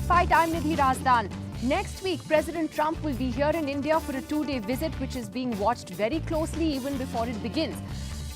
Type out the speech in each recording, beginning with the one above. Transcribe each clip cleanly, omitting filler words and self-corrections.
fight. I'm Nidhi Razdan. Next week, President Trump will be here in India for a 2-day visit, which is being watched very closely even before it begins.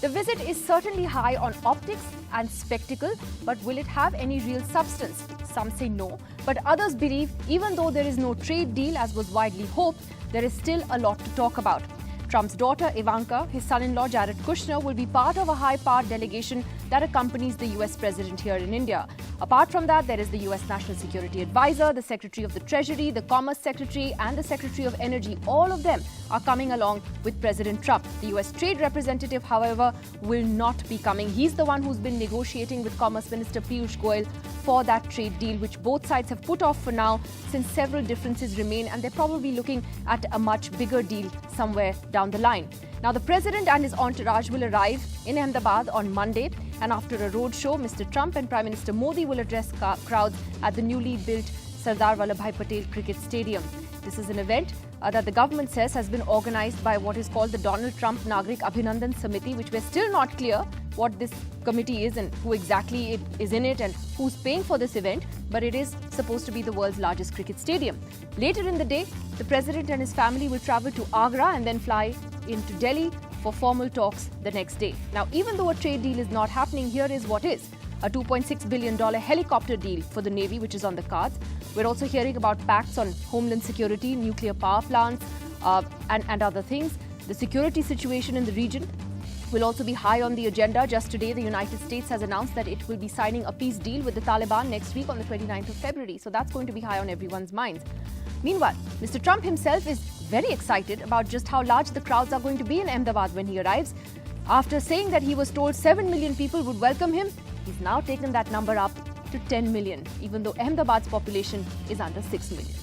The visit is certainly high on optics and spectacle, but will it have any real substance? Some say no, but others believe even though there is no trade deal as was widely hoped, there is still a lot to talk about. Trump's daughter Ivanka, his son-in-law Jared Kushner will be part of a high-powered delegation that accompanies the US President here in India. Apart from that, there is the US National Security Advisor, the Secretary of the Treasury, the Commerce Secretary and the Secretary of Energy. All of them are coming along with President Trump. The US Trade Representative, however, will not be coming. He's the one who's been negotiating with Commerce Minister Piyush Goyal for that trade deal, which both sides have put off for now since several differences remain, and they're probably looking at a much bigger deal somewhere down the line. Now, the President and his entourage will arrive in Ahmedabad on Monday, and after a roadshow, Mr. Trump and Prime Minister Modi will address crowds at the newly built Sardar Vallabhbhai Patel Cricket Stadium. This is an event that the government says has been organized by what is called the Donald Trump Nagrik Abhinandan Samiti, which we're still not clear what this committee is and who exactly is in it and who's paying for this event, but it is supposed to be the world's largest cricket stadium. Later in the day, the President and his family will travel to Agra and then fly into Delhi for formal talks the next day. Now, even though a trade deal is not happening, here is what is. A $2.6 billion helicopter deal for the Navy, which is on the cards. We're also hearing about pacts on homeland security, nuclear power plants, and other things. The security situation in the region will also be high on the agenda. Just today, the United States has announced that it will be signing a peace deal with the Taliban next week on the 29th of February. So that's going to be high on everyone's minds. Meanwhile, Mr. Trump himself is very excited about just how large the crowds are going to be in Ahmedabad when he arrives. After saying that he was told 7 million people would welcome him, he's now taken that number up to 10 million, even though Ahmedabad's population is under 6 million.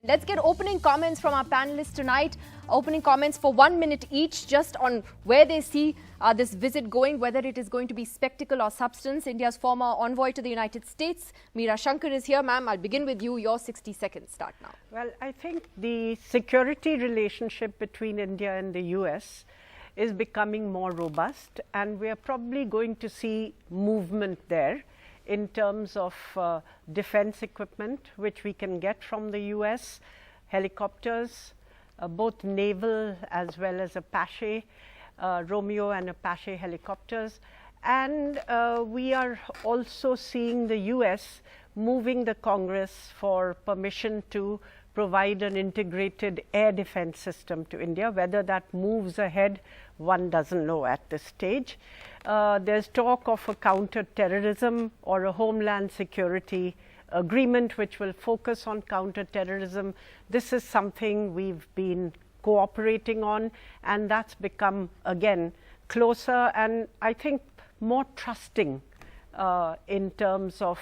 Let's get opening comments from our panelists tonight. Opening comments for 1 minute each, just on where they see this visit going, whether it is going to be spectacle or substance. India's former envoy to the United States, Meera Shankar, is here. Ma'am, I'll begin with you. Your 60 seconds start now. Well, I think the security relationship between India and the US is becoming more robust, and we are probably going to see movement there in terms of defense equipment, which we can get from the US, helicopters, both naval as well as Apache, Romeo and Apache helicopters. And we are also seeing the US moving the Congress for permission to provide an integrated air defense system to India. Whether that moves ahead, one doesn't know at this stage. There's talk of a counter-terrorism or a homeland security agreement which will focus on counter-terrorism. This is something we've been cooperating on, and that's become again closer and I think more trusting in terms of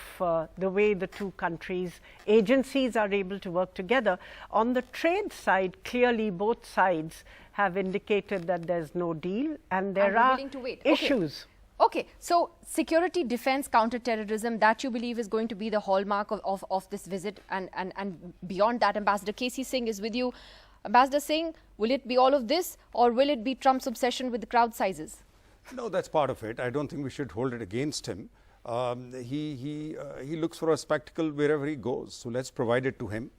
the way the two countries' agencies are able to work together. On the trade side, clearly both sides have indicated that there's no deal and there are issues. Okay, so security, defense, counter-terrorism, that you believe is going to be the hallmark of this visit, and beyond that, Ambassador K.C. Singh is with you. Ambassador Singh, will it be all of this, or will it be Trump's obsession with the crowd sizes? No, that's part of it. I don't think we should hold it against him. He looks for a spectacle wherever he goes, so let's provide it to him.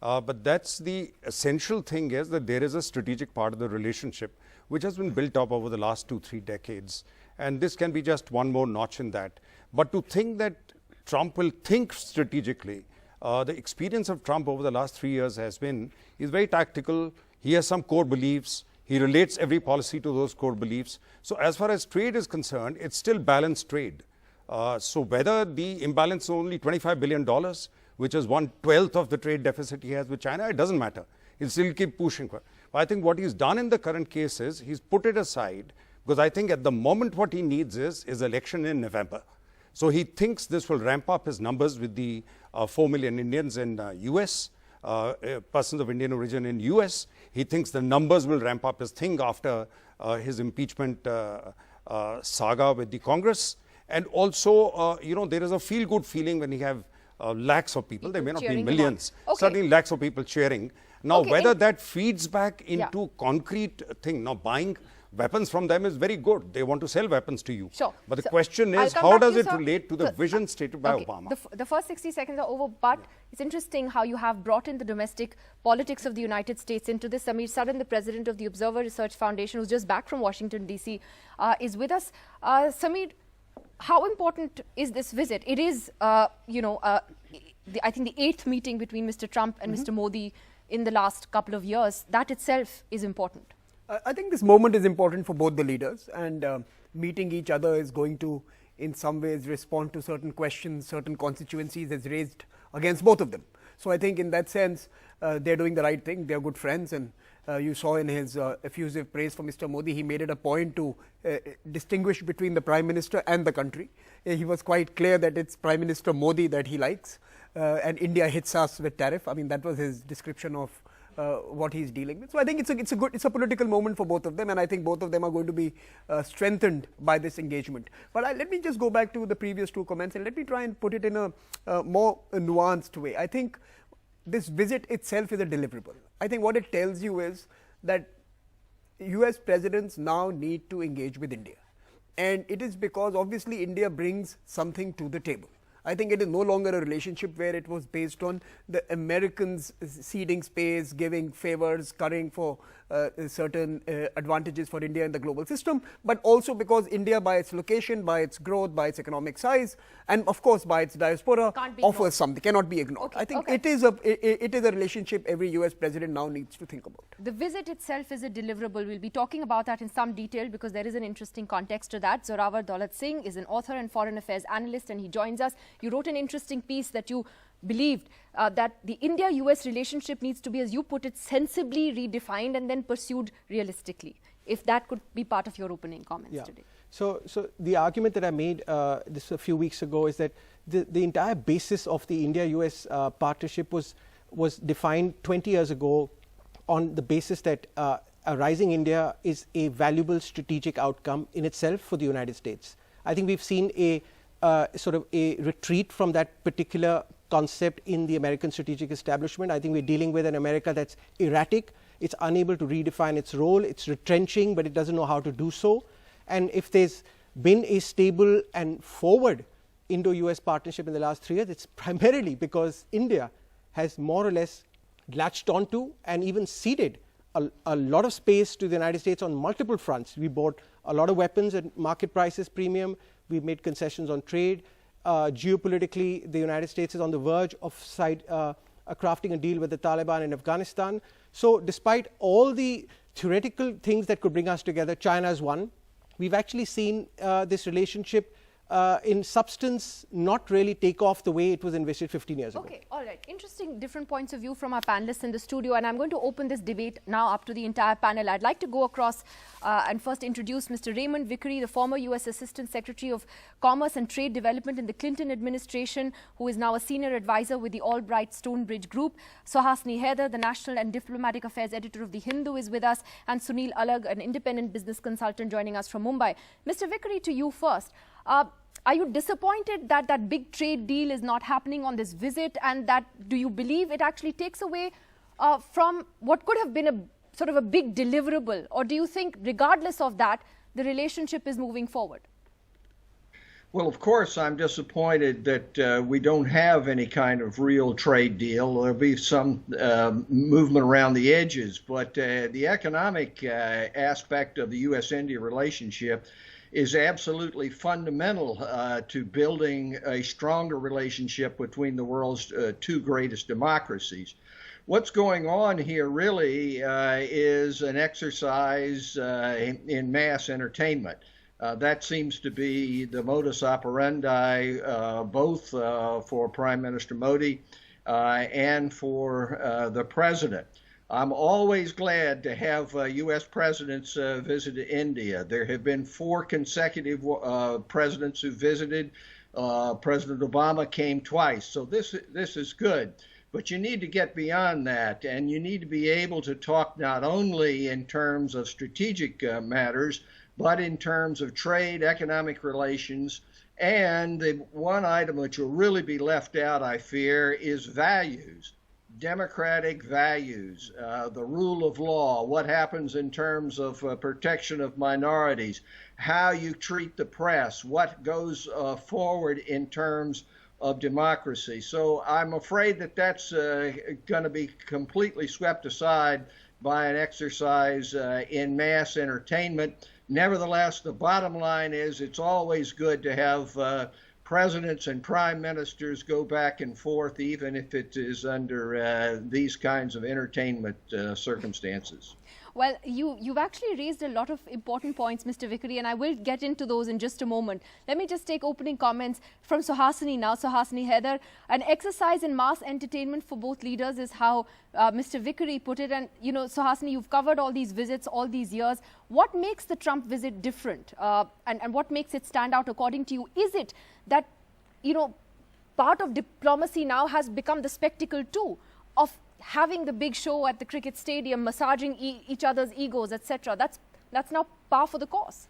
But that's the essential thing, is that there is a strategic part of the relationship which has been built up over the last 2-3 decades. And this can be just one more notch in that. But to think that Trump will think strategically, the experience of Trump over the last 3 years has been, he's very tactical. He has some core beliefs. He relates every policy to those core beliefs. So as far as trade is concerned, it's still balanced trade. So whether the imbalance is only $25 billion, which is 1/12 of the trade deficit he has with China, it doesn't matter. He'll still keep pushing for it. But I think what he's done in the current case is he's put it aside, because I think at the moment what he needs is election in November. So he thinks this will ramp up his numbers with the 4 million Indians in US, persons of Indian origin in US. He thinks the numbers will ramp up his thing after his impeachment saga with the Congress. And also, there is a feel-good feeling when you have lakhs of people. There may not be millions, certainly lakhs of people cheering. Now, whether that feeds back into concrete thing, now buying weapons from them is very good. They want to sell weapons to you. Sure. But the So question I'll is, come how back to does you, it sir. relate to the vision stated by Okay, Obama? The first 60 seconds are over, but it's interesting how you have brought in the domestic politics of the United States into this. Samir Saran, the president of the Observer Research Foundation, who's just back from Washington, D.C., is with us. Samir, how important is this visit? It is, I think the 8th meeting between Mr. Trump and Mr. Modi in the last couple of years. That itself is important. I think this moment is important for both the leaders, and meeting each other is going to, in some ways, respond to certain questions, certain constituencies as raised against both of them. So I think in that sense, they're doing the right thing. They're good friends, and you saw in his effusive praise for Mr. Modi, he made it a point to distinguish between the Prime Minister and the country. He was quite clear that it's Prime Minister Modi that he likes, and India hits us with tariff. I mean, that was his description of what he's dealing with. So I think it's a political moment for both of them, and I think both of them are going to be strengthened by this engagement. But let me just go back to the previous two comments, and let me try and put it in a more nuanced way. I think this visit itself is a deliverable. I think what it tells you is that US presidents now need to engage with India, and it is because obviously India brings something to the table. I think it is no longer a relationship where it was based on the Americans ceding space, giving favors, currying for certain advantages for India in the global system, but also because India, by its location, by its growth, by its economic size, and of course by its diaspora, offers something, cannot be ignored. Okay, I think it is a relationship every US president now needs to think about. The visit itself is a deliverable. We'll be talking about that in some detail because there is an interesting context to that. Zorawar Daulat Singh is an author and foreign affairs analyst, and he joins us. You wrote an interesting piece that you believed that the India-US relationship needs to be, as you put it, sensibly redefined and then pursued realistically. If that could be part of your opening comments today. So the argument that I made this a few weeks ago is that the entire basis of the India-US partnership was defined 20 years ago on the basis that a rising India is a valuable strategic outcome in itself for the United States. I think we've seen a sort of a retreat from that particular concept in the American strategic establishment. I think we're dealing with an America that's erratic. It's unable to redefine its role. It's retrenching, but it doesn't know how to do so. And if there's been a stable and forward Indo-US partnership in the last 3 years, it's primarily because India has more or less latched onto and even ceded a lot of space to the United States on multiple fronts. We bought a lot of weapons at market prices premium. We've made concessions on trade. Geopolitically, the United States is on the verge of crafting a deal with the Taliban in Afghanistan. So despite all the theoretical things that could bring us together, China is one. We've actually seen this relationship in substance not really take off the way it was envisaged 15 years ago. Okay, all right. Interesting different points of view from our panelists in the studio, and I'm going to open this debate now up to the entire panel. I'd like to go across and first introduce Mr. Raymond Vickery, the former US Assistant Secretary of Commerce and Trade Development in the Clinton administration, who is now a senior advisor with the Albright Stonebridge Group. Suhasini Haider, the National and Diplomatic Affairs Editor of The Hindu, is with us, and Sunil Alag, an independent business consultant, joining us from Mumbai. Mr. Vickery, to you first. Are you disappointed that that big trade deal is not happening on this visit, and that do you believe it actually takes away from what could have been a sort of a big deliverable, or do you think regardless of that the relationship is moving forward? Well, of course, I'm disappointed that we don't have any kind of real trade deal. There'll be some movement around the edges, but the economic aspect of the U.S.-India relationship is absolutely fundamental to building a stronger relationship between the world's two greatest democracies. What's going on here really is an exercise in mass entertainment. That seems to be the modus operandi both for Prime Minister Modi and for the President. I'm always glad to have U.S. presidents visit India. There have been 4 consecutive presidents who visited. President Obama came twice, so this is good. But you need to get beyond that, and you need to be able to talk not only in terms of strategic matters, but in terms of trade, economic relations, and the one item which will really be left out, I fear, is values. democratic values, the rule of law, what happens in terms of protection of minorities, how you treat the press, what goes forward in terms of democracy. So I'm afraid that that's going to be completely swept aside by an exercise in mass entertainment. Nevertheless, the bottom line is it's always good to have presidents and prime ministers go back and forth, even if it is under these kinds of entertainment circumstances. Well, you've actually raised a lot of important points, Mr. Vickery, and I will get into those in just a moment. Let me just take opening comments from Suhasini now. Suhasini Heather, an exercise in mass entertainment for both leaders is how Mr. Vickery put it. And, you know, Suhasini, you've covered all these visits all these years. What makes the Trump visit different and what makes it stand out according to you? Is it that, you know, part of diplomacy now has become the spectacle too of having the big show at the cricket stadium, massaging each other's egos, etc. That's now par for the course.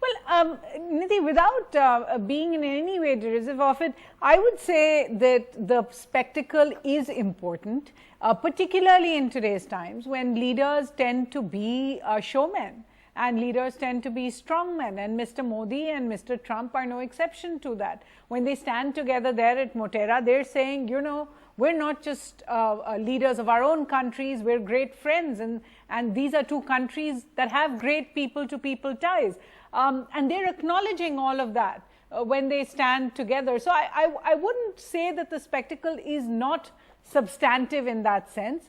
Well, Nidhi, without being in any way derisive of it, I would say that the spectacle is important, particularly in today's times when leaders tend to be showmen. And leaders tend to be strongmen, and Mr. Modi and Mr. Trump are no exception to that. When they stand together there at Motera, they're saying, you know, we're not just leaders of our own countries, we're great friends, and these are two countries that have great people-to-people ties. And they're acknowledging all of that when they stand together. So I wouldn't say that the spectacle is not substantive in that sense.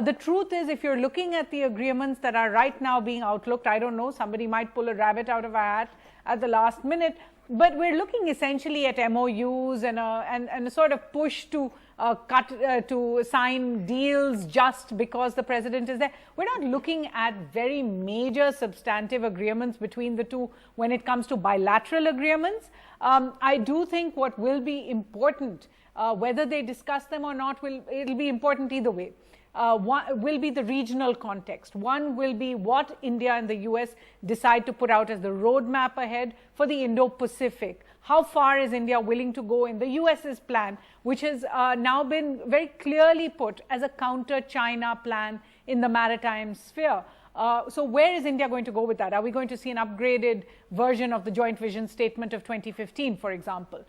The truth is, if you're looking at the agreements that are right now being outlooked, I don't know, somebody might pull a rabbit out of a hat at the last minute, but we're looking essentially at MOUs and a sort of push to to sign deals just because the president is there. We're not looking at very major substantive agreements between the two when it comes to bilateral agreements. I do think what will be important, whether they discuss them or not, it'll be important either way. One will be the regional context. One will be what India and the US decide to put out as the roadmap ahead for the Indo-Pacific. How far is India willing to go in the US's plan, which has now been very clearly put as a counter-China plan in the maritime sphere. So where is India going to go with that? Are we going to see an upgraded version of the Joint Vision Statement of 2015, for example?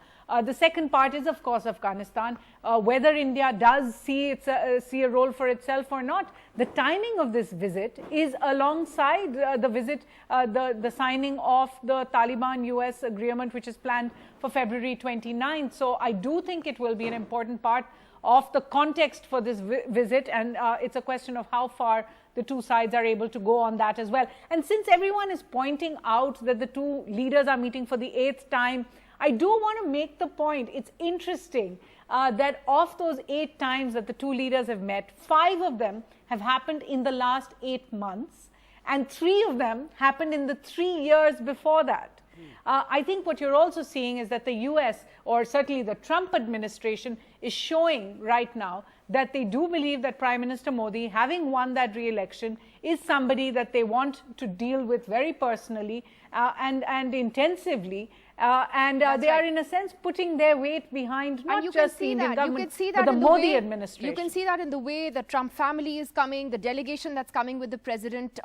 The second part is, of course, Afghanistan. Whether India does see a role for itself or not, the timing of this visit is alongside the signing of the Taliban-US agreement, which is planned for February 29th. So I do think it will be an important part of the context for this visit, and it's a question of how far the two sides are able to go on that as well. And since everyone is pointing out that the two leaders are meeting for the 8th time, I do want to make the point, it's interesting that of those 8 times that the two leaders have met, 5 of them have happened in the last 8 months, and 3 of them happened in the 3 years before that. I think what you're also seeing is that the US, or certainly the Trump administration, is showing right now that they do believe that Prime Minister Modi, having won that re-election, is somebody that they want to deal with very personally and intensively. They are, in a sense, putting their weight behind not just the Indian government, but the Modi administration. You can see that in the way the Trump family is coming, the delegation that's coming with the president,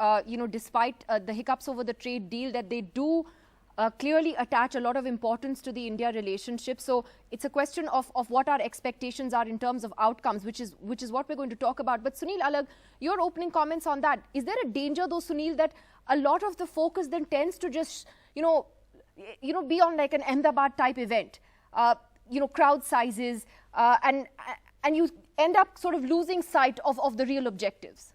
despite the hiccups over the trade deal, that they do clearly attach a lot of importance to the India relationship. So it's a question of what our expectations are in terms of outcomes, which is what we're going to talk about. But Sunil Alagh, your opening comments on that. Is there a danger, though, Sunil, that a lot of the focus then tends to just, be on like an Ahmedabad type event, crowd sizes, and you end up sort of losing sight of the real objectives?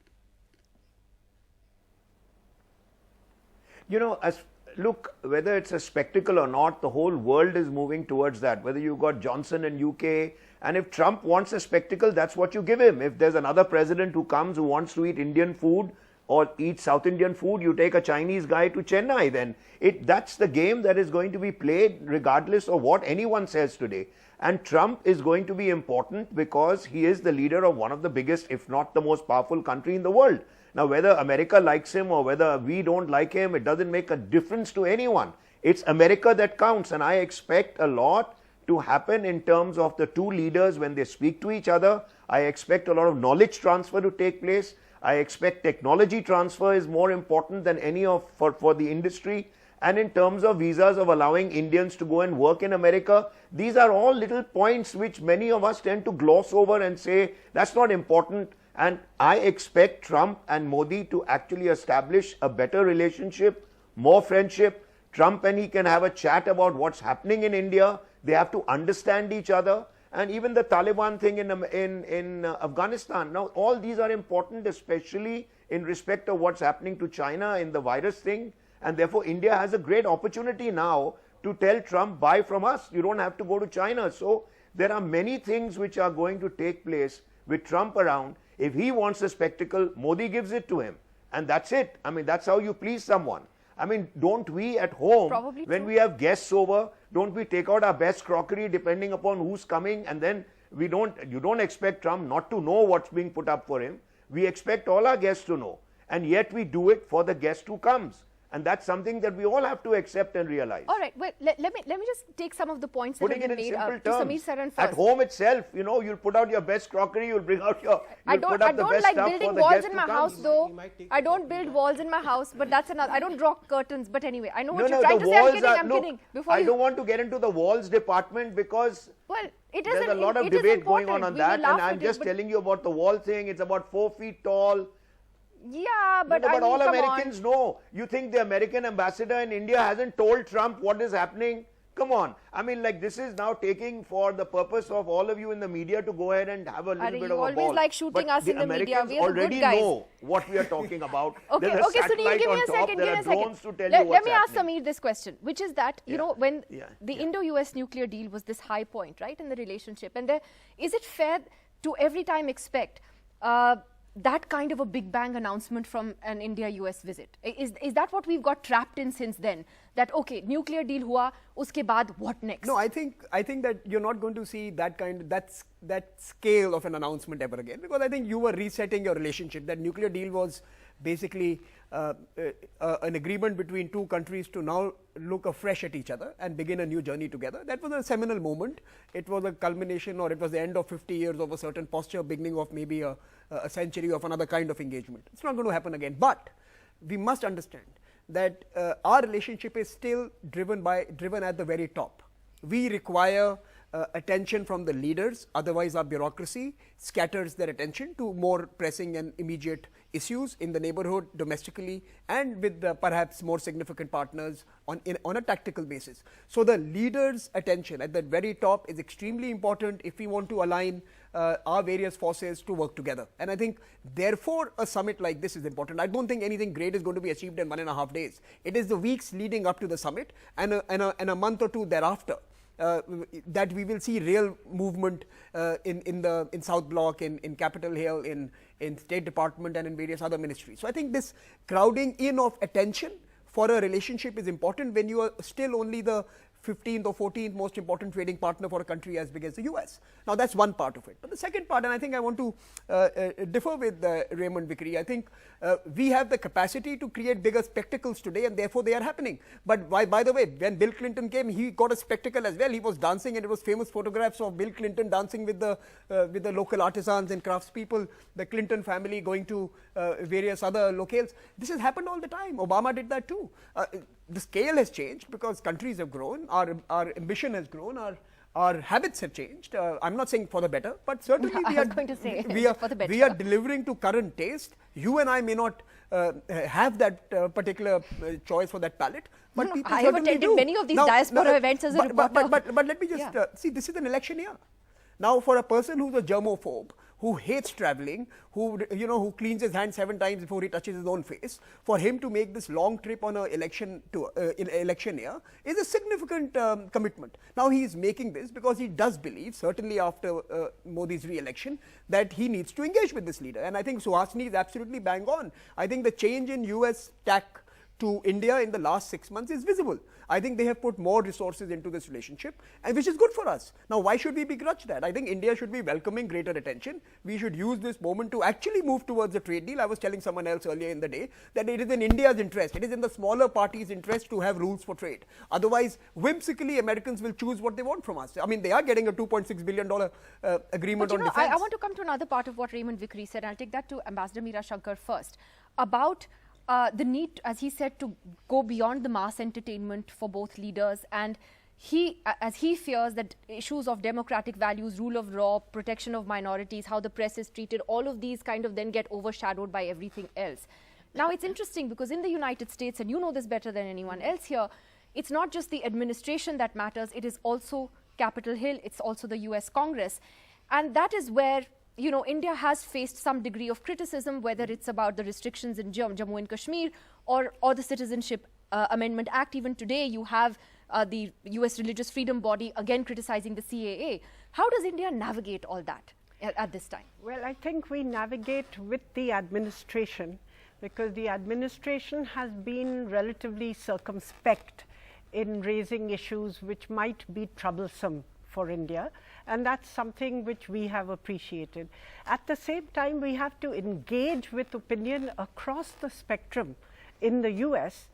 Look, whether it's a spectacle or not, the whole world is moving towards that. Whether you've got Johnson in UK, and if Trump wants a spectacle, that's what you give him. If there's another president who comes who wants to eat Indian food or eat South Indian food, you take a Chinese guy to Chennai then. That's the game that is going to be played regardless of what anyone says today. And Trump is going to be important because he is the leader of one of the biggest, if not the most powerful country in the world. Now, whether America likes him or whether we don't like him, it doesn't make a difference to anyone. It's America that counts, and I expect a lot to happen in terms of the two leaders when they speak to each other. I expect a lot of knowledge transfer to take place. I expect technology transfer is more important than any of for the industry. And in terms of visas, of allowing Indians to go and work in America, these are all little points which many of us tend to gloss over and say that's not important. And I expect Trump and Modi to actually establish a better relationship, more friendship. Trump and he can have a chat about what's happening in India. They have to understand each other. And even the Taliban thing in Afghanistan. Now, all these are important, especially in respect of what's happening to China in the virus thing. And therefore, India has a great opportunity now to tell Trump, buy from us. You don't have to go to China. So there are many things which are going to take place with Trump around. If he wants a spectacle, Modi gives it to him. And that's it. I mean, that's how you please someone. I mean, don't we at home, when we have guests over, don't we take out our best crockery depending upon who's coming, and then you don't expect Trump not to know what's being put up for him. We expect all our guests to know, and yet we do it for the guest who comes. And that's something that we all have to accept and realize. All right, well, let me just take some of the points that have been made to Sameer Saran first. At home itself, you know, you'll put out your best crockery, you'll bring out your, I don't like building walls in my house though. I don't build walls in my house, but that's another. I don't draw curtains, but anyway, I know what you're trying to say. I'm kidding. I don't want to get into the walls department because there's a lot of debate going on that, and I'm just telling you about the wall thing. It's about 4 feet tall. Yeah, but but all Americans know. You think the American ambassador in India hasn't told Trump what is happening? Come on. I mean, like, this is now taking for the purpose of all of you in the media to go ahead and have a little bit of a ball. You always like shooting us in the media. We are the good guys. Already know what we are talking about. Okay, Sunil, give me a second. Let me ask Sameer this question, which is that, you know, when the Indo-US nuclear deal was this high point, right, in the relationship, and is it fair to every time expect that kind of a big bang announcement from an India-US visit? Is that what we've got trapped in since then? That, okay, nuclear deal hua, uske baad, what next? No, I think that you're not going to see that scale of an announcement ever again, because I think you were resetting your relationship. That nuclear deal was basically an agreement between two countries to now look afresh at each other and begin a new journey together. That was a seminal moment. It was a culmination, or it was the end of 50 years of a certain posture, beginning of maybe a century of another kind of engagement. It's not going to happen again. But we must understand that our relationship is still driven at the very top. We require attention from the leaders, otherwise our bureaucracy scatters their attention to more pressing and immediate issues in the neighborhood, domestically, and with perhaps more significant partners on a tactical basis. So the leaders' attention at the very top is extremely important if we want to align our various forces to work together. And I think, therefore, a summit like this is important. I don't think anything great is going to be achieved in 1.5 days. It is the weeks leading up to the summit and a month or two thereafter that we will see real movement in South Bloc, in Capitol Hill, in State Department, and in various other ministries. So I think this crowding in of attention for a relationship is important when you are still only the 15th or 14th most important trading partner for a country as big as the US. Now, that's one part of it. But the second part, and I think I want to differ with Raymond Vickery, I think we have the capacity to create bigger spectacles today, and therefore they are happening. But by the way, when Bill Clinton came, he got a spectacle as well. He was dancing, and it was famous photographs of Bill Clinton dancing with the local artisans and craftspeople, the Clinton family going to various other locales. This has happened all the time. Obama did that too. The scale has changed because countries have grown, our ambition has grown, our habits have changed. I'm not saying for the better, but certainly we are delivering to current taste. You and I may not have that particular choice for that palate, but people I have attended many of these diaspora events as a reporter. But let me just see, this is an election year. Now, for a person who's a germophobe, who hates traveling, who cleans his hands 7 times before he touches his own face, for him to make this long trip on an election year is a significant commitment. Now, he is making this because he does believe, certainly after Modi's re-election, that he needs to engage with this leader. And I think Suhasini is absolutely bang on. I think the change in US tack to India in the last 6 months is visible. I think they have put more resources into this relationship, and which is good for us. Now, why should we begrudge that? I think India should be welcoming greater attention. We should use this moment to actually move towards a trade deal. I was telling someone else earlier in the day that it is in India's interest, it is in the smaller parties' interest to have rules for trade. Otherwise, whimsically, Americans will choose what they want from us. I mean, they are getting a $2.6 billion agreement on defense. I want to come to another part of what Raymond Vickery said. I'll take that to Ambassador Meera Shankar first. About the need, as he said, to go beyond the mass entertainment for both leaders, and as he fears that issues of democratic values, rule of law, protection of minorities, how the press is treated, all of these kind of then get overshadowed by everything else. Now, it's interesting because in the United States, and you know this better than anyone else here, it's not just the administration that matters, it is also Capitol Hill, it's also the US Congress. And that is where, you know, India has faced some degree of criticism, whether it's about the restrictions in Jammu and Kashmir or the Citizenship Amendment Act. Even today, you have the US Religious Freedom Body again criticizing the CAA. How does India navigate all that at this time? Well, I think we navigate with the administration, because the administration has been relatively circumspect in raising issues which might be troublesome for India, and that's something which we have appreciated. At the same time, we have to engage with opinion across the spectrum in the US,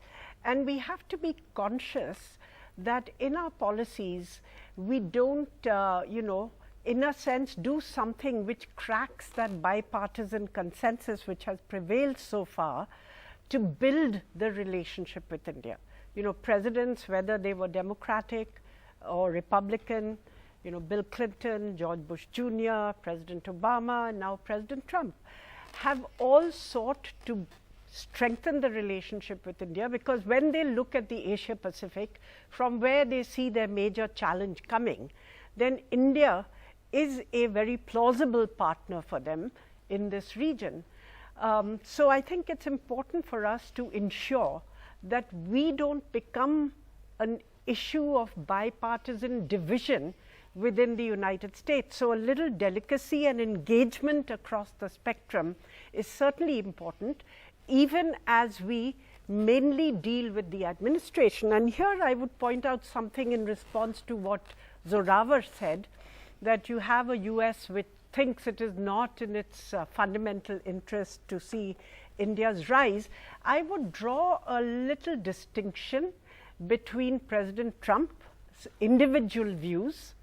and we have to be conscious that in our policies, we don't, in a sense, do something which cracks that bipartisan consensus which has prevailed so far to build the relationship with India. You know, presidents, whether they were Democratic or Republican, you know, Bill Clinton, George Bush Jr., President Obama, and now President Trump, have all sought to strengthen the relationship with India, because when they look at the Asia Pacific, from where they see their major challenge coming, then India is a very plausible partner for them in this region. So I think it's important for us to ensure that we don't become an issue of bipartisan division within the United States. So a little delicacy and engagement across the spectrum is certainly important, even as we mainly deal with the administration. And here I would point out something in response to what Zorawar said, that you have a US which thinks it is not in its fundamental interest to see India's rise. I would draw a little distinction between President Trump's individual views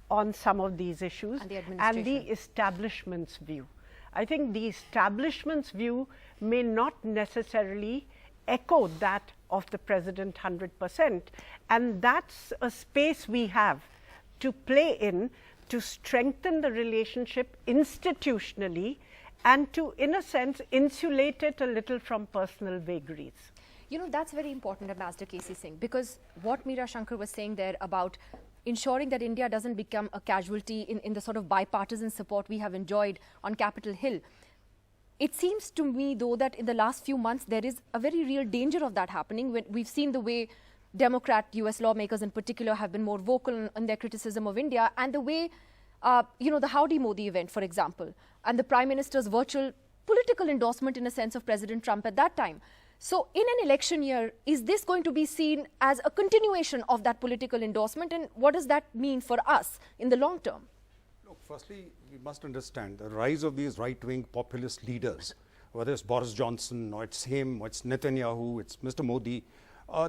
on some of these issues and the establishment's view. I think the establishment's view may not necessarily echo that of the president 100%, and that's a space we have to play in to strengthen the relationship institutionally and to, in a sense, insulate it a little from personal vagaries. You know, that's very important, Ambassador K.C. Singh, because what Meera Shankar was saying there about ensuring that India doesn't become a casualty in the sort of bipartisan support we have enjoyed on Capitol Hill. It seems to me, though, that in the last few months, there is a very real danger of that happening. When we've seen the way Democrat US lawmakers in particular have been more vocal in their criticism of India, and the way, the Howdy Modi event, for example, and the Prime Minister's virtual political endorsement, in a sense, of President Trump at that time. So in an election year, is this going to be seen as a continuation of that political endorsement, and what does that mean for us in the long term? Look, firstly, we must understand the rise of these right-wing populist leaders, whether it's Boris Johnson or it's him or it's Netanyahu, it's Mr. Modi,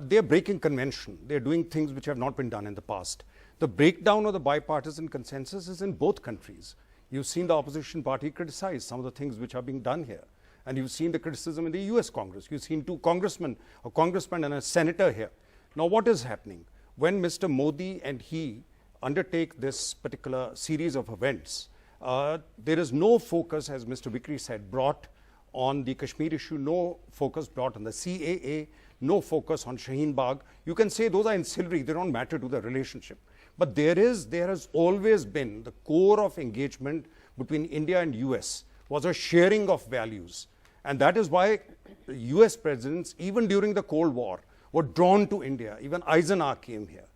they're breaking convention. They're doing things which have not been done in the past. The breakdown of the bipartisan consensus is in both countries. You've seen the opposition party criticize some of the things which are being done here. And you've seen the criticism in the US Congress. You've seen two congressmen, a congressman and a senator here. Now, what is happening? When Mr. Modi and he undertake this particular series of events, there is no focus, as Mr. Vickery said, brought on the Kashmir issue, no focus brought on the CAA, no focus on Shaheen Bagh. You can say those are ancillary, they don't matter to the relationship. But there has always been the core of engagement between India and US was a sharing of values. And that is why US presidents, even during the Cold War, were drawn to India. Even Eisenhower came here,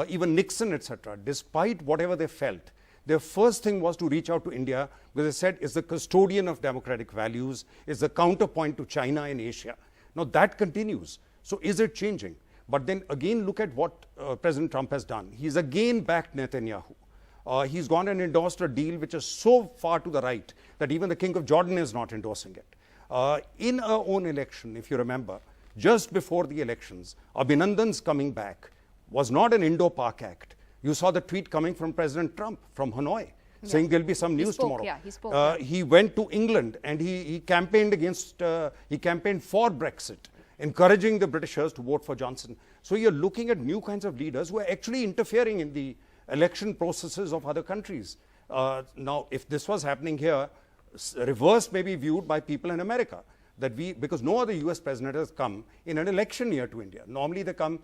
even Nixon, etc. Despite whatever they felt, their first thing was to reach out to India, because they said it's the custodian of democratic values, it's the counterpoint to China in Asia. Now that continues. So is it changing? But then again, look at what President Trump has done. He's again backed Netanyahu. He's gone and endorsed a deal which is so far to the right that even the King of Jordan is not endorsing it. In our own election, if you remember, just before the elections, Abhinandan's coming back was not an Indo-Pak act. You saw the tweet coming from President Trump from Hanoi, saying there'll be some news tomorrow. Yeah, he spoke. He went to England and he campaigned he campaigned for Brexit, encouraging the Britishers to vote for Johnson. So you're looking at new kinds of leaders who are actually interfering in the election processes of other countries. Now, if this was happening here, reverse may be viewed by people in America, that because no other US president has come in an election year to India. Normally they come,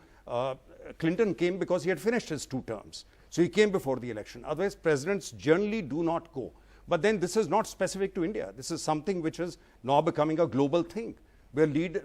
Clinton came because he had finished his 2 terms. So he came before the election. Otherwise, presidents generally do not go. But then this is not specific to India. This is something which is now becoming a global thing.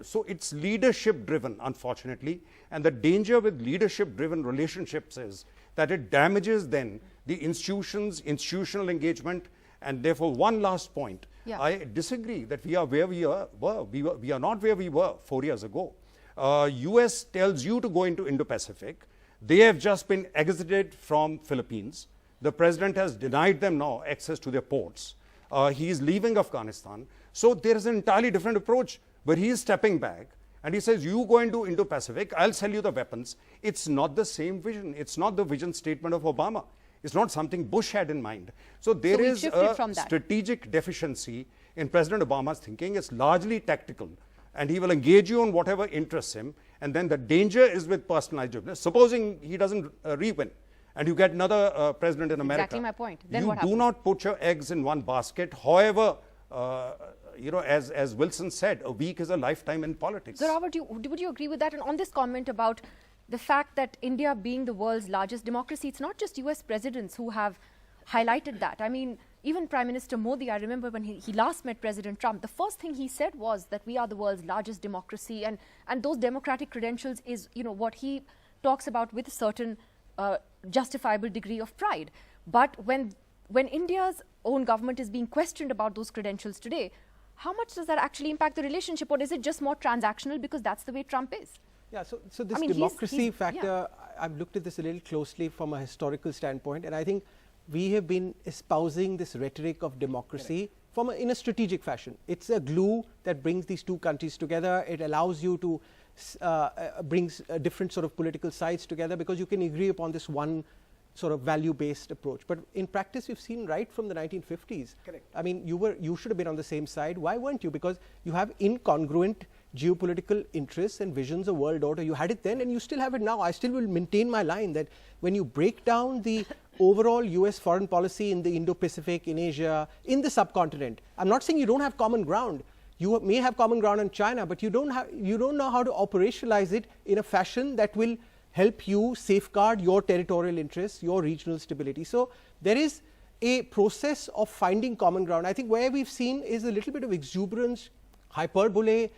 So it's leadership driven, unfortunately. And the danger with leadership driven relationships is that it damages then the institutions, institutional engagement. And therefore, one last point. Yeah. I disagree that we are where we were. We are not where we were 4 years ago. US tells you to go into Indo-Pacific. They have just been exited from Philippines. The president has denied them now access to their ports. He is leaving Afghanistan. So there is an entirely different approach where he is stepping back and he says, you go into Indo-Pacific, I'll sell you the weapons. It's not the same vision. It's not the vision statement of Obama. It's not something Bush had in mind. So there is a strategic deficiency in President Obama's thinking. It's largely tactical. And he will engage you on whatever interests him. And then the danger is with personalized business. Supposing he doesn't re-win and you get another president in America. Exactly my point. Then you what happens? do not put your eggs in one basket. However, as Wilson said, a week is a lifetime in politics. So, Robert, would you agree with that? And on this comment about the fact that India being the world's largest democracy, it's not just US presidents who have highlighted that. I mean, even Prime Minister Modi, I remember when he last met President Trump, the first thing he said was that we are the world's largest democracy, and those democratic credentials is, what he talks about with a certain justifiable degree of pride. But when India's own government is being questioned about those credentials today, how much does that actually impact the relationship, or is it just more transactional because that's the way Trump is? Yeah, so this democracy factor, I've looked at this a little closely from a historical standpoint, and I think we have been espousing this rhetoric of democracy in a strategic fashion. It's a glue that brings these two countries together. It allows you to brings different sort of political sides together because you can agree upon this one sort of value-based approach. But in practice, we've seen right from the 1950s. Correct. I mean, you should have been on the same side. Why weren't you? Because you have incongruent geopolitical interests and visions of world order. You had it then and you still have it now. I still will maintain my line that when you break down the overall US foreign policy in the Indo-Pacific, in Asia, in the subcontinent, I'm not saying you don't have common ground. You may have common ground in China, but you don't know how to operationalize it in a fashion that will help you safeguard your territorial interests, your regional stability. So there is a process of finding common ground. I think where we've seen is a little bit of exuberance, hyperbole,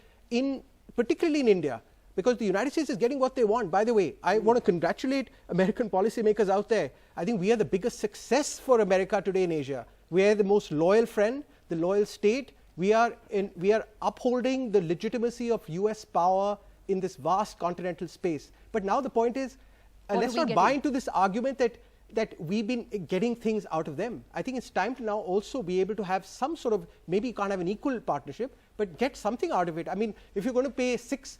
particularly in India, because the United States is getting what they want. By the way, I want to congratulate American policymakers out there. I think we are the biggest success for America today in Asia. We are the most loyal friend, the loyal state. We are upholding the legitimacy of US power in this vast continental space. But now the point is, let's not buy into this argument that we've been getting things out of them. I think it's time to now also be able to have some sort of, maybe you can't have an equal partnership, but get something out of it. I mean, if you're going to pay $1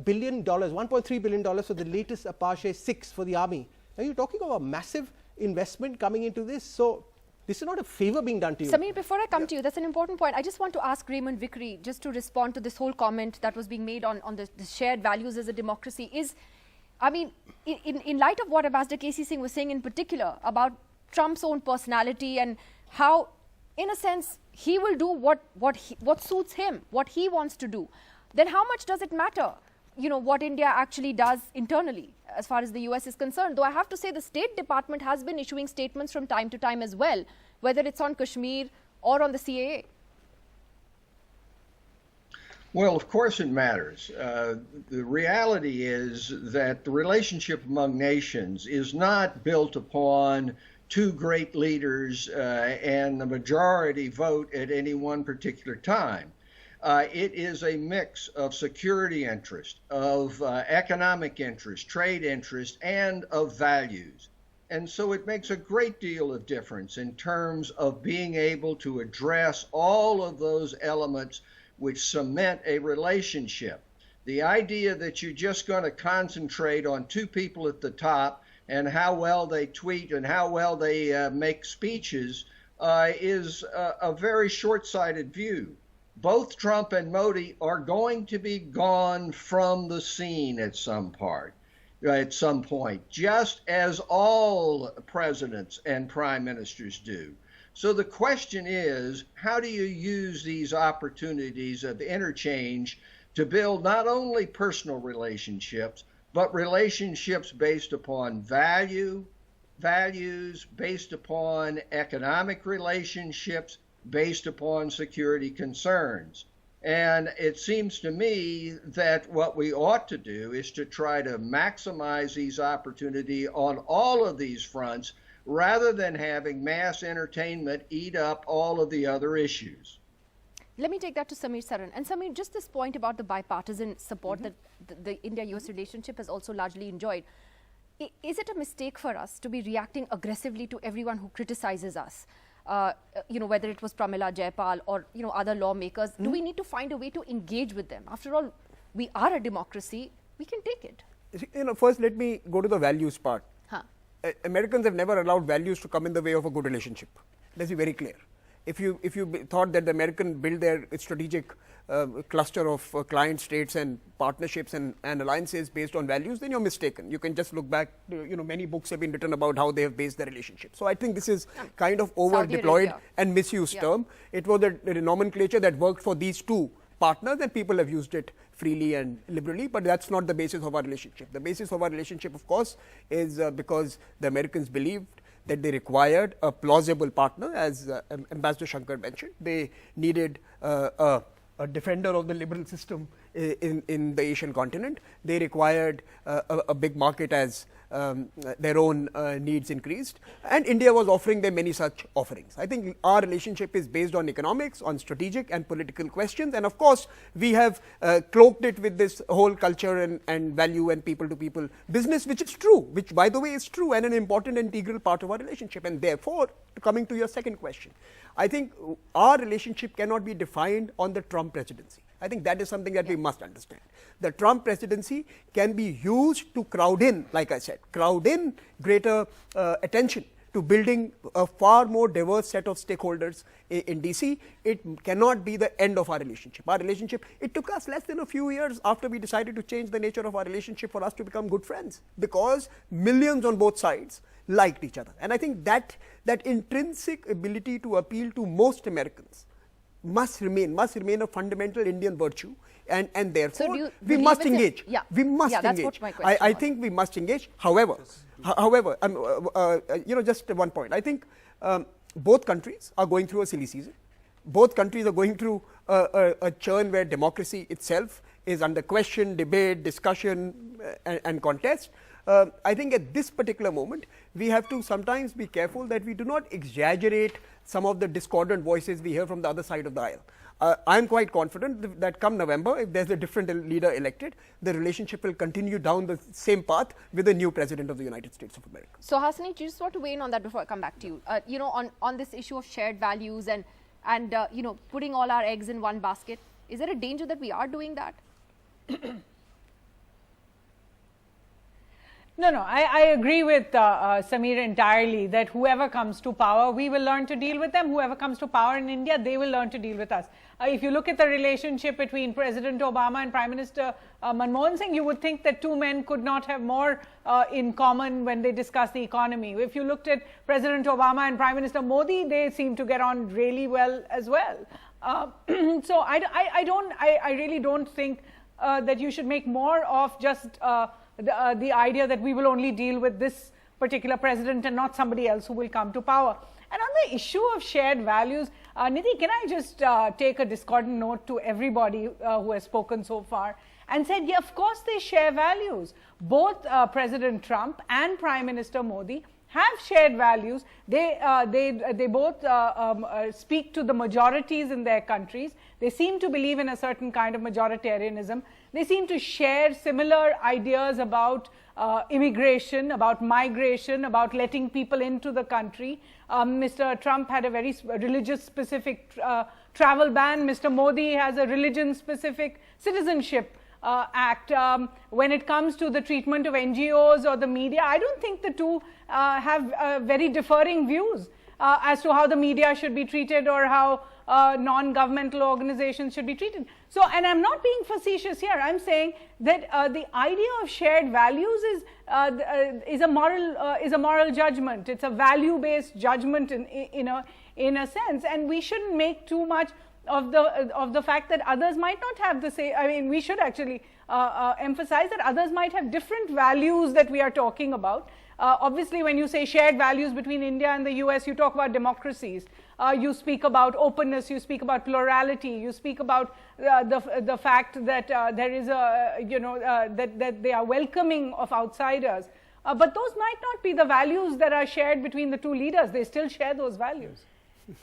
billion, $1.3 billion for the latest Apache 6 for the army, now you're talking about a massive investment coming into this. So this is not a favor being done to you. Samir, before I come to you, that's an important point. I just want to ask Raymond Vickery, just to respond to this whole comment that was being made on the shared values as a democracy. In light of what Ambassador K.C. Singh was saying in particular about Trump's own personality and how, in a sense, he will do what suits him, what he wants to do, then how much does it matter, what India actually does internally as far as the US is concerned? Though I have to say the State Department has been issuing statements from time to time as well, whether it's on Kashmir or on the CAA. Well, of course it matters. The reality is that the relationship among nations is not built upon two great leaders and the majority vote at any one particular time. It is a mix of security interest, of economic interest, trade interest, and of values. And so it makes a great deal of difference in terms of being able to address all of those elements which cement a relationship. The idea that you're just going to concentrate on two people at the top and how well they tweet and how well they make speeches is a very short-sighted view. Both Trump and Modi are going to be gone from the scene at some point, just as all presidents and prime ministers do. So the question is, how do you use these opportunities of interchange to build not only personal relationships, but relationships based upon values, based upon economic relationships, based upon security concerns. And it seems to me that what we ought to do is to try to maximize these opportunities on all of these fronts rather than having mass entertainment eat up all of the other issues. Let me take that to Samir Saran. And Samir, just this point about the bipartisan support that the India-US relationship has also largely enjoyed. Is it a mistake for us to be reacting aggressively to everyone who criticizes us? Whether it was Pramila Jayapal or, other lawmakers, do we need to find a way to engage with them? After all, we are a democracy, we can take it. First let me go to the values part. Americans have never allowed values to come in the way of a good relationship. Let's be very clear. If you thought that the American build their strategic cluster of client states and partnerships and alliances based on values, then you're mistaken. You can just look back, many books have been written about how they have based their relationship. So I think this is kind of over-deployed and misused term. It was a nomenclature that worked for these two partners and people have used it freely and liberally, but that's not the basis of our relationship. The basis of our relationship, of course, is because the Americans believed that they required a plausible partner, as Ambassador Shankar mentioned. They needed a defender of the liberal system in the Asian continent. They required a big market as their own needs increased, and India was offering them many such offerings. I think our relationship is based on economics, on strategic and political questions, and of course we have cloaked it with this whole culture and value and people-to-people business, which is true, which by the way is true and an important integral part of our relationship. And therefore, coming to your second question, I think our relationship cannot be defined on the Trump presidency. I think that is something that we must understand. The Trump presidency can be used to crowd in, like I said, crowd in greater attention to building a far more diverse set of stakeholders in DC. It cannot be the end of our relationship. Our relationship, it took us less than a few years after we decided to change the nature of our relationship for us to become good friends, because millions on both sides liked each other. And I think that intrinsic ability to appeal to most Americans must remain a fundamental Indian virtue, and therefore we must engage. We must engage. That's what my question I think we must engage. However, just one point. I think both countries are going through a silly season. Both countries are going through a churn where democracy itself is under question, debate, discussion, and contest. I think at this particular moment, we have to sometimes be careful that we do not exaggerate some of the discordant voices we hear from the other side of the aisle. I am quite confident that come November, if there's a different leader elected, the relationship will continue down the same path with the new president of the United States of America. So Hasani, you just want to weigh in on that before I come back to you. On this issue of shared values and putting all our eggs in one basket, is there a danger that we are doing that? No, I agree with Samir entirely that whoever comes to power, we will learn to deal with them. Whoever comes to power in India, they will learn to deal with us. If you look at the relationship between President Obama and Prime Minister Manmohan Singh, you would think that two men could not have more in common when they discuss the economy. If you looked at President Obama and Prime Minister Modi, they seem to get on really well as well. So I really don't think that you should make more of just the idea that we will only deal with this particular president and not somebody else who will come to power. And on the issue of shared values, Nidhi, can I just take a discordant note to everybody who has spoken so far and said, yeah, of course they share values. Both President Trump and Prime Minister Modi have shared values. They both speak to the majorities in their countries. They seem to believe in a certain kind of majoritarianism. They seem to share similar ideas about immigration, about migration, about letting people into the country. Mr. Trump had a very religious-specific travel ban. Mr. Modi has a religion-specific citizenship act. When it comes to the treatment of NGOs or the media, I don't think the two have very differing views as to how the media should be treated or how non-governmental organizations should be treated. So, and I'm not being facetious here. I'm saying that the idea of shared values is a moral judgment. It's a value-based judgment in a sense, and we shouldn't make too much of the fact that others might not have the same. I mean, we should actually emphasize that others might have different values that we are talking about. Obviously, when you say shared values between India and the US, you talk about democracies. You speak about openness. You speak about plurality. You speak about the fact that there is that they are welcoming of outsiders. But those might not be the values that are shared between the two leaders. They still share those values.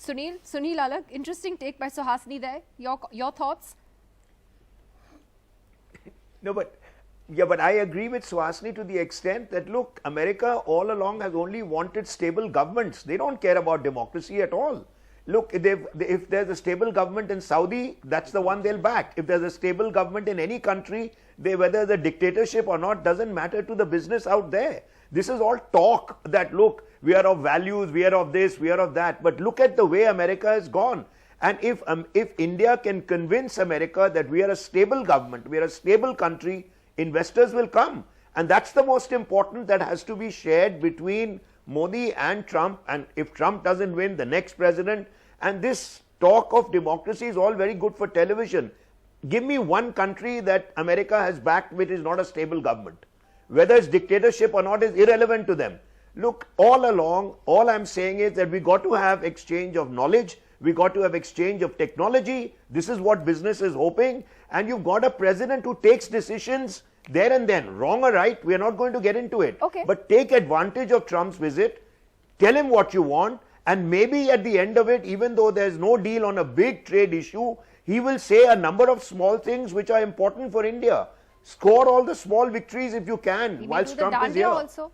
Sunil Alagh, interesting take by Suhasini there. Your thoughts? No, but I agree with Suhasini to the extent that, look, America all along has only wanted stable governments. They don't care about democracy at all. Look, if there's a stable government in Saudi, that's the one they'll back. If there's a stable government in any country, whether the dictatorship or not doesn't matter to the business out there. This is all talk that, look, we are of values, we are of this, we are of that. But look at the way America has gone. And if India can convince America that we are a stable government, we are a stable country, investors will come. And that's the most important that has to be shared between Modi and Trump. And if Trump doesn't win, the next president. And this talk of democracy is all very good for television. Give me one country that America has backed which is not a stable government. Whether it's dictatorship or not is irrelevant to them. Look, all along, all I'm saying is that we got to have exchange of knowledge. We got to have exchange of technology. This is what business is hoping. And you've got a president who takes decisions there and then. Wrong or right, we are not going to get into it. Okay. But take advantage of Trump's visit. Tell him what you want. And maybe at the end of it, even though there's no deal on a big trade issue, he will say a number of small things which are important for India. Score all the small victories if you can whilst Trump is here. Also.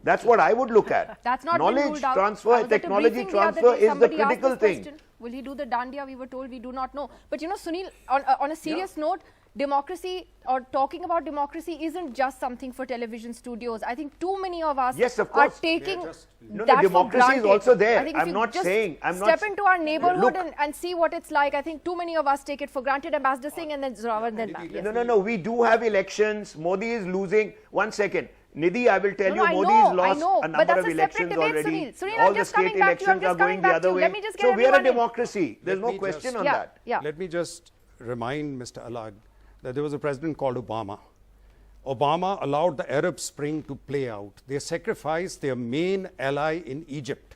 That's what I would look at. That's not knowledge transfer, technology transfer is the critical thing. Will he do the dandiya? We were told we do not know. But you know, Sunil, on a serious note, democracy or talking about democracy isn't just something for television studios. I think too many of us are taking that democracy for granted. is also there. I think I'm not saying. Step into our neighborhood and see what it's like. I think too many of us take it for granted. Ambassador Singh and then Zorawar and then back. Yes. No. We do have elections. Modi is losing. 1 second. Nidhi, I will tell you, Modi has lost a number of elections already. Sunil, all the state elections are going the other way. So we are a democracy. There's no question on that. Let me just remind Mr. Alagh that there was a president called Obama. Obama allowed the Arab Spring to play out. They sacrificed their main ally in Egypt.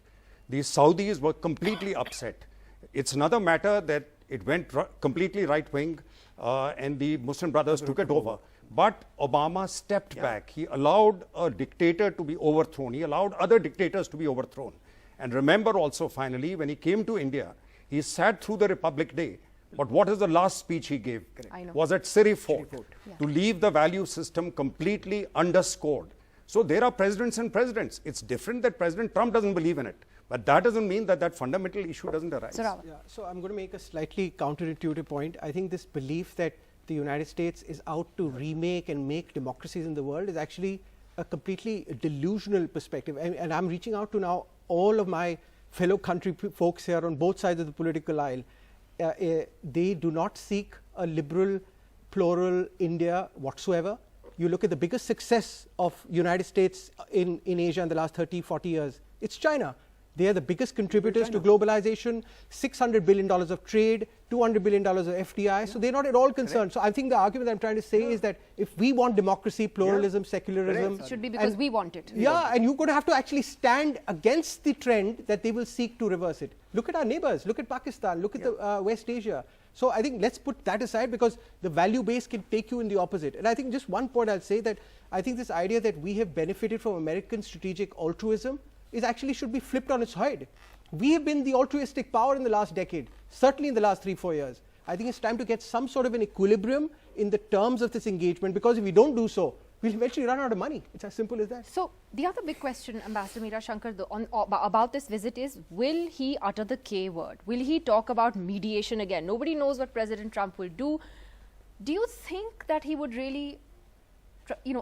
The Saudis were completely upset. It's another matter that it went completely right-wing and the Muslim brothers took it over. But Obama stepped back. He allowed a dictator to be overthrown. He allowed other dictators to be overthrown. And remember also, finally, when he came to India, he sat through the Republic Day. But what is the last speech he gave? Was at Siri Fort, to leave the value system completely underscored. So there are presidents and presidents. It's different that President Trump doesn't believe in it. But that doesn't mean that that fundamental issue doesn't arise. So I'm going to make a slightly counterintuitive point. I think this belief that the United States is out to remake and make democracies in the world is actually a completely delusional perspective. And I'm reaching out to now all of my fellow country folks here on both sides of the political aisle. They do not seek a liberal, plural India whatsoever. You look at the biggest success of United States in Asia in the last 30, 40 years, it's China. They are the biggest contributors to globalization, $600 billion of trade, $200 billion of FDI. So they're not at all concerned. So I think the argument that I'm trying to say is that if we want democracy, pluralism, secularism. It should be because we want it. And you're going to have to actually stand against the trend that they will seek to reverse it. Look at our neighbors. Look at Pakistan. Look at the West Asia. So I think let's put that aside because the value base can take you in the opposite. And I think just one point I'll say that I think this idea that we have benefited from American strategic altruism is actually should be flipped on its head. We have been the altruistic power in the last decade, certainly in the last 3-4 years. I think it's time to get some sort of an equilibrium in the terms of this engagement, because if we don't do so, we'll eventually run out of money. It's as simple as that. So the other big question, Ambassador Meera Shankar, about this visit is, will he utter the K word? Will he talk about mediation again? Nobody knows what President Trump will do. Do you think that he would really,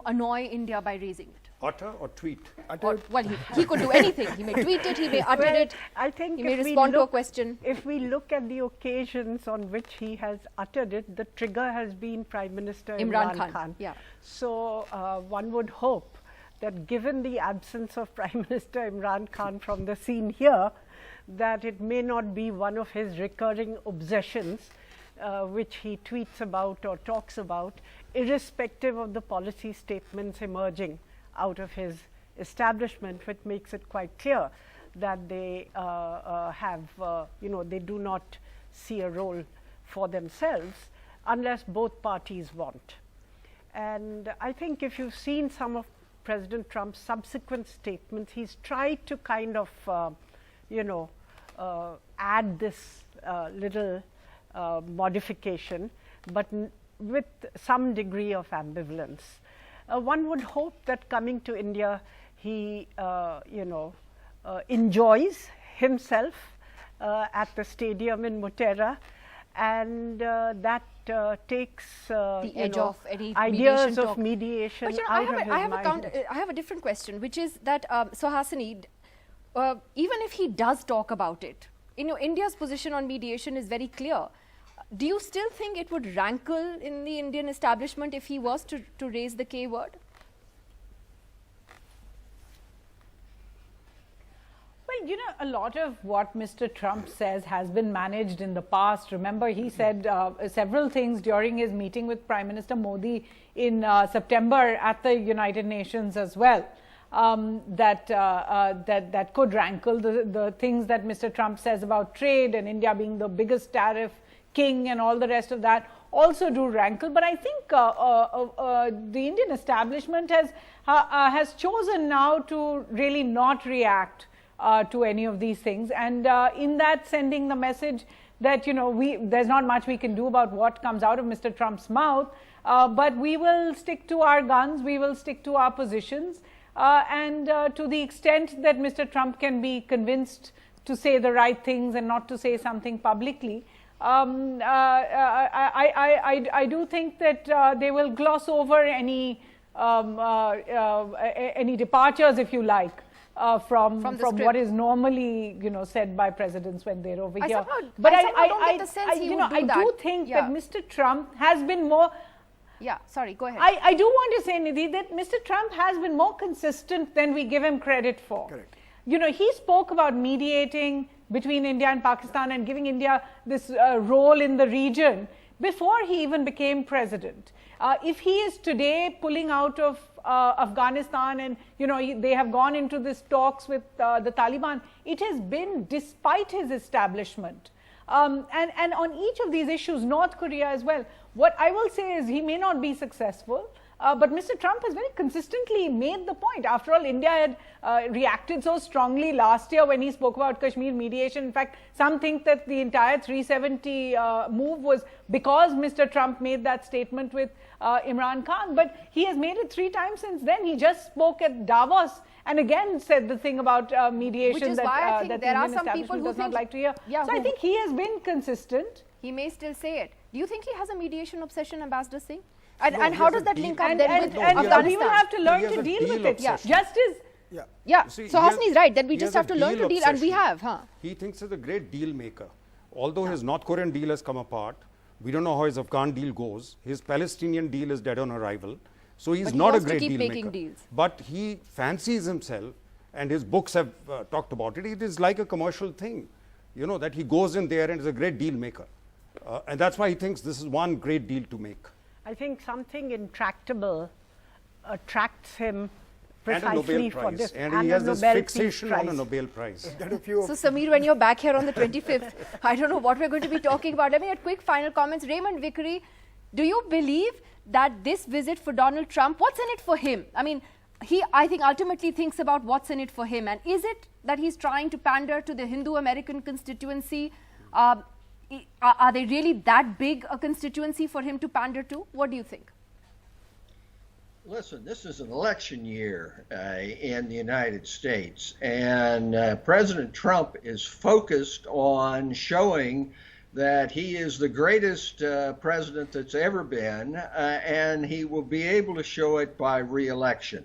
annoy India by raising it? Utter or tweet? Or, well, he could do anything. He may tweet it, he may utter it, I think he may respond to a question. If we look at the occasions on which he has uttered it, the trigger has been Prime Minister Imran Khan. Yeah. So one would hope that given the absence of Prime Minister Imran Khan from the scene here, that it may not be one of his recurring obsessions which he tweets about or talks about, irrespective of the policy statements emerging out of his establishment, which makes it quite clear that they they do not see a role for themselves unless both parties want. And I think if you've seen some of President Trump's subsequent statements, he's tried to kind of, add this little modification, but with some degree of ambivalence. One would hope that coming to India, he, enjoys himself at the stadium in Motera, and that takes the edge off any ideas mediation of mediation but out of his mind. I have a different question, which is that, Suhasini, even if he does talk about it, India's position on mediation is very clear. Do you still think it would rankle in the Indian establishment if he was to raise the K word? Well, a lot of what Mr. Trump says has been managed in the past. Remember, he said several things during his meeting with Prime Minister Modi in September at the United Nations as well. That could rankle. The things that Mr. Trump says about trade and India being the biggest tariff king and all the rest of that also do rankle. But I think the Indian establishment has chosen now to really not react to any of these things, and in that sending the message that there's not much we can do about what comes out of Mr. Trump's mouth, but we will stick to our guns, we will stick to our positions, and to the extent that Mr. Trump can be convinced to say the right things and not to say something publicly, I do think that they will gloss over any departures, if you like, from what is normally said by presidents when they're over here. But I do think that Mr. Trump has been more. Yeah, sorry, go ahead. I do want to say, Nidhi, that Mr. Trump has been more consistent than we give him credit for. Correct. He spoke about mediating between India and Pakistan and giving India this role in the region before he even became president. If he is today pulling out of Afghanistan and they have gone into this talks with the Taliban, it has been despite his establishment. And on each of these issues, North Korea as well, what I will say is he may not be successful, but Mr. Trump has very consistently made the point. After all, India had reacted so strongly last year when he spoke about Kashmir mediation. In fact, some think that the entire 370 move was because Mr. Trump made that statement with Imran Khan. But he has made it 3 times since then. He just spoke at Davos and again said the thing about mediation. Which is why I think there are some people who does not like to hear. Yeah, so I think he has been consistent. He may still say it. Do you think he has a mediation obsession, Ambassador Singh? And how does that link up then with Afghanistan? We will have to learn to deal with it. Yeah. Just as so Hasni is right that we just have to learn to deal, and we have. He thinks he's a great deal maker. Although his North Korean deal has come apart, we don't know how his Afghan deal goes. His Palestinian deal is dead on arrival. So he's not a great deal maker. Deals. But he fancies himself, and his books have talked about it. It is like a commercial thing, that he goes in there and is a great deal maker. And that's why he thinks this is one great deal to make. I think something intractable attracts him and precisely a Nobel for Prize. this. And he has this fixation on a Nobel Prize. So Sameer, when you're back here on the 25th, I don't know what we're going to be talking about. Let me get quick final comments. Raymond Vickery, do you believe that this visit for Donald Trump, what's in it for him? I mean, he, I think, ultimately thinks about what's in it for him. And is it that he's trying to pander to the Hindu American constituency? Are they really that big a constituency for him to pander to? What do you think? Listen, this is an election year in the United States, and President Trump is focused on showing that he is the greatest president that's ever been, and he will be able to show it by re-election.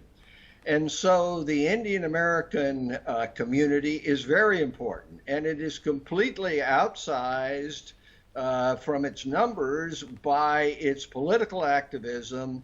And so the Indian American community is very important, and it is completely outsized from its numbers by its political activism,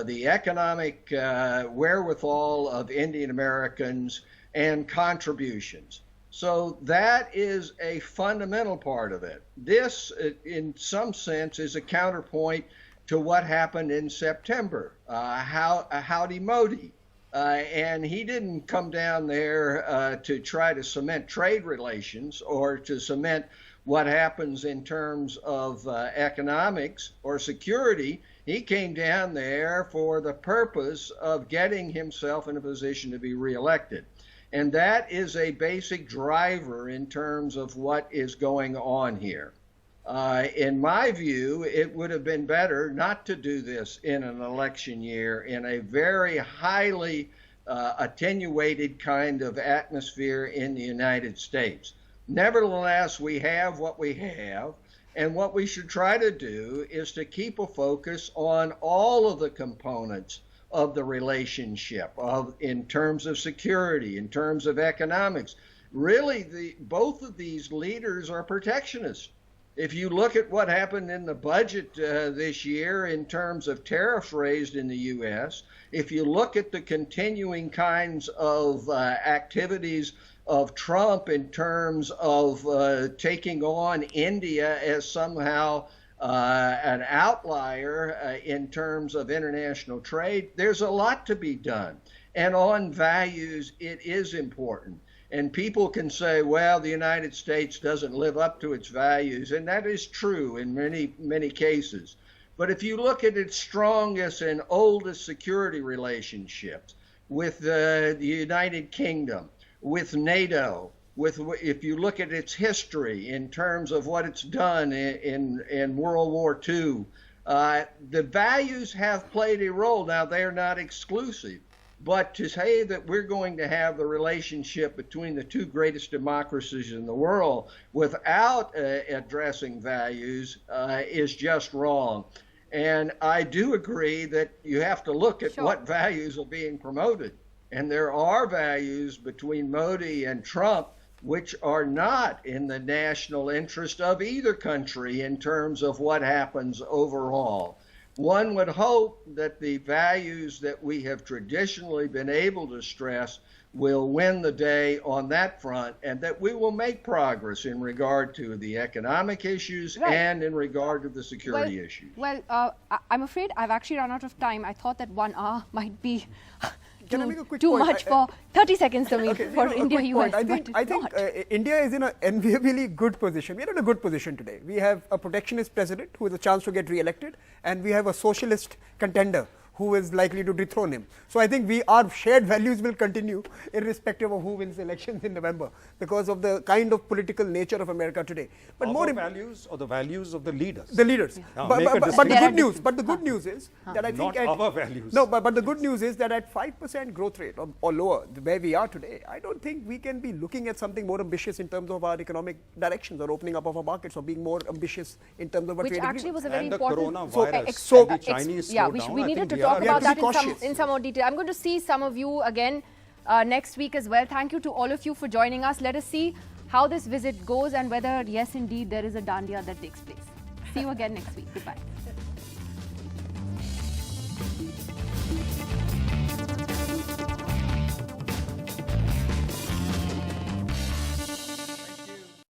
the economic wherewithal of Indian Americans, and contributions. So that is a fundamental part of it. This, in some sense, is a counterpoint to what happened in September. Howdy Modi. And he didn't come down there to try to cement trade relations or to cement what happens in terms of economics or security. He came down there for the purpose of getting himself in a position to be reelected. And that is a basic driver in terms of what is going on here. In my view, it would have been better not to do this in an election year in a very highly attenuated kind of atmosphere in the United States. Nevertheless, we have what we have, and what we should try to do is to keep a focus on all of the components of the relationship, in terms of security, in terms of economics. Really, both of these leaders are protectionists. If you look at what happened in the budget this year in terms of tariffs raised in the U.S., if you look at the continuing kinds of activities of Trump in terms of taking on India as somehow an outlier in terms of international trade, there's a lot to be done. And on values, it is important. And people can say, well, the United States doesn't live up to its values, and that is true in many, many cases. But if you look at its strongest and oldest security relationships with the United Kingdom, with NATO, if you look at its history in terms of what it's done in World War II, the values have played a role. Now, they are not exclusive. But to say that we're going to have the relationship between the two greatest democracies in the world without addressing values is just wrong. And I do agree that you have to look at what values are being promoted. And there are values between Modi and Trump which are not in the national interest of either country in terms of what happens overall. One would hope that the values that we have traditionally been able to stress will win the day on that front, and that we will make progress in regard to the economic issues and in regard to the security issues. Well, I'm afraid I've actually run out of time. I thought that 1 hour might be too much for 30 seconds for India-US. I think India is in an enviably good position. We're in a good position today. We have a protectionist president who has a chance to get re-elected, and we have a socialist contender who is likely to dethrone him. So I think our shared values will continue irrespective of who wins elections in November because of the kind of political nature of America today. But more values or the values of the leaders? The leaders. Yeah. But the good news is that I think not our values. No, but the good news is that at 5% growth rate or lower, where we are today, I don't think we can be looking at something more ambitious in terms of our economic directions or opening up of our markets or being more ambitious in terms of what which actually was a very and important. The coronavirus and the Chinese we needed to talk about that in some more detail. I'm going to see some of you again next week as well. Thank you to all of you for joining us. Let us see how this visit goes and whether, yes, indeed, there is a dandiya that takes place. See you again next week. Goodbye.